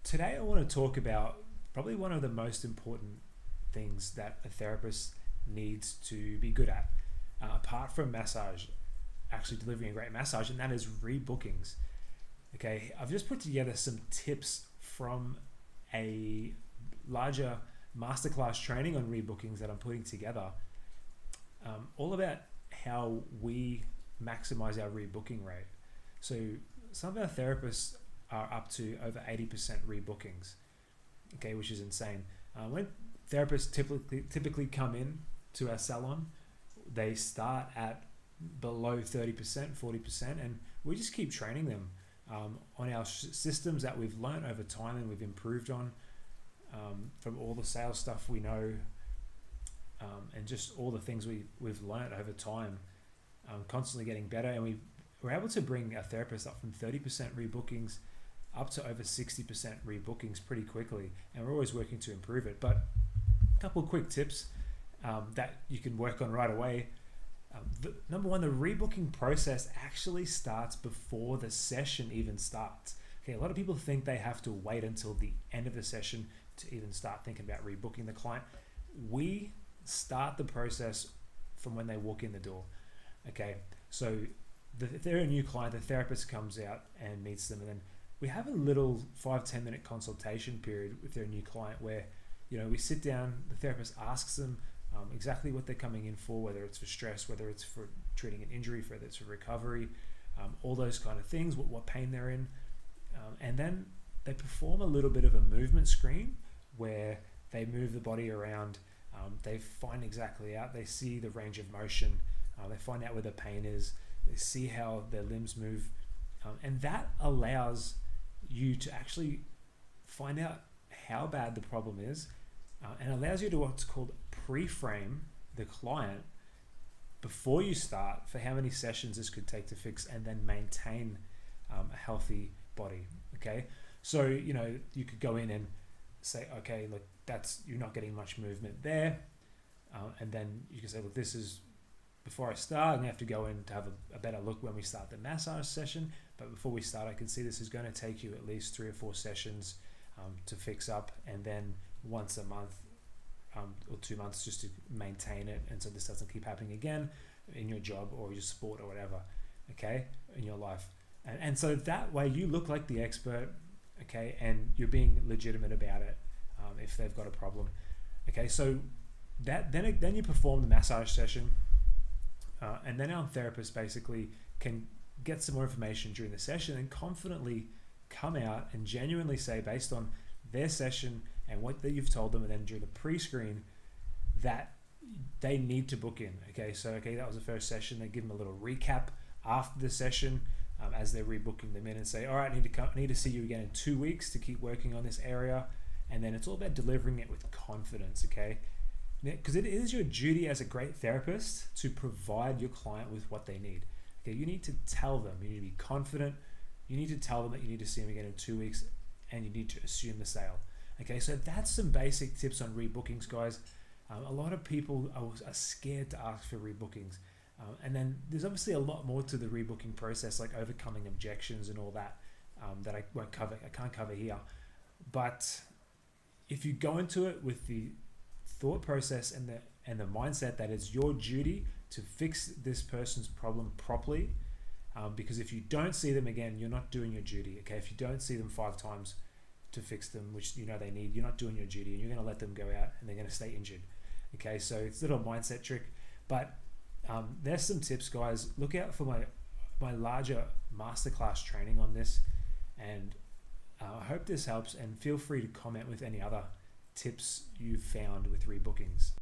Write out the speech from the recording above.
Today I want to talk about probably one of the most important things that a therapist needs to be good at, apart from massage, actually delivering a great massage, and that is rebookings. Okay, I've just put together some tips from a larger masterclass training on rebookings that I'm putting together, all about how we maximize our rebooking rate. So some of our therapists are up to over 80% rebookings, okay, which is insane. When therapists typically come in to our salon, they start at below 30%, 40%, and we just keep training them on our systems that we've learned over time and we've improved on, from all the sales stuff we know, and just all the things we've learned over time, constantly getting better. And we're able to bring our therapists up from 30% rebookings up to over 60% rebookings pretty quickly, and we're always working to improve it. But a couple of quick tips that you can work on right away. Number one, the rebooking process actually starts before the session even starts. Okay, a lot of people think they have to wait until the end of the session to even start thinking about rebooking the client. We start the process from when they walk in the door. Okay, so if they're a new client, the therapist comes out and meets them, and then we have a little 5-10 minute consultation period if they're a new client where, we sit down, the therapist asks them exactly what they're coming in for, whether it's for stress, whether it's for treating an injury, whether it's for recovery, all those kind of things, what pain they're in. And then they perform a little bit of a movement screen where they move the body around. They find exactly out, they see the range of motion, they find out where the pain is, they see how their limbs move, and that allows you to actually find out how bad the problem is, and allows you to what's called pre-frame the client before you start for how many sessions this could take to fix and then maintain a healthy body. Okay, so you could go in and say, okay, look, you're not getting much movement there, and then you can say, look, this is before I start. I'm gonna have to go in to have a better look when we start the massage session, but before we start, I can see this is going to take you at least 3 or 4 sessions to fix up, and then once a month or 2 months just to maintain it, and so this doesn't keep happening again in your job or your sport or whatever, okay, in your life. And so that way you look like the expert, okay, and you're being legitimate about it if they've got a problem. Okay, so then you perform the massage session, and then our therapist basically can get some more information during the session and confidently come out and genuinely say, based on their session and what that you've told them, and then during the pre-screen, that they need to book in. Okay, so that was the first session. They give them a little recap after the session as they're rebooking them in, and say, all right, I need to see you again in 2 weeks to keep working on this area. And then it's all about delivering it with confidence, okay? Because it is your duty as a great therapist to provide your client with what they need. Okay, you need to tell them, you need to be confident, you need to tell them that you need to see them again in 2 weeks, and you need to assume the sale. Okay, so that's some basic tips on rebookings, guys. A lot of people are scared to ask for rebookings. And then there's obviously a lot more to the rebooking process, like overcoming objections and all that, that I won't cover. I can't cover here. But if you go into it with the thought process and the mindset that it's your duty to fix this person's problem properly, because if you don't see them again, you're not doing your duty. Okay, if you don't see them 5 times to fix them, which they need, you're not doing your duty, and you're going to let them go out and they're going to stay injured. Okay, so it's a little mindset trick, but there's some tips, guys. Look out for my larger masterclass training on this, and I hope this helps, and feel free to comment with any other tips you've found with rebookings.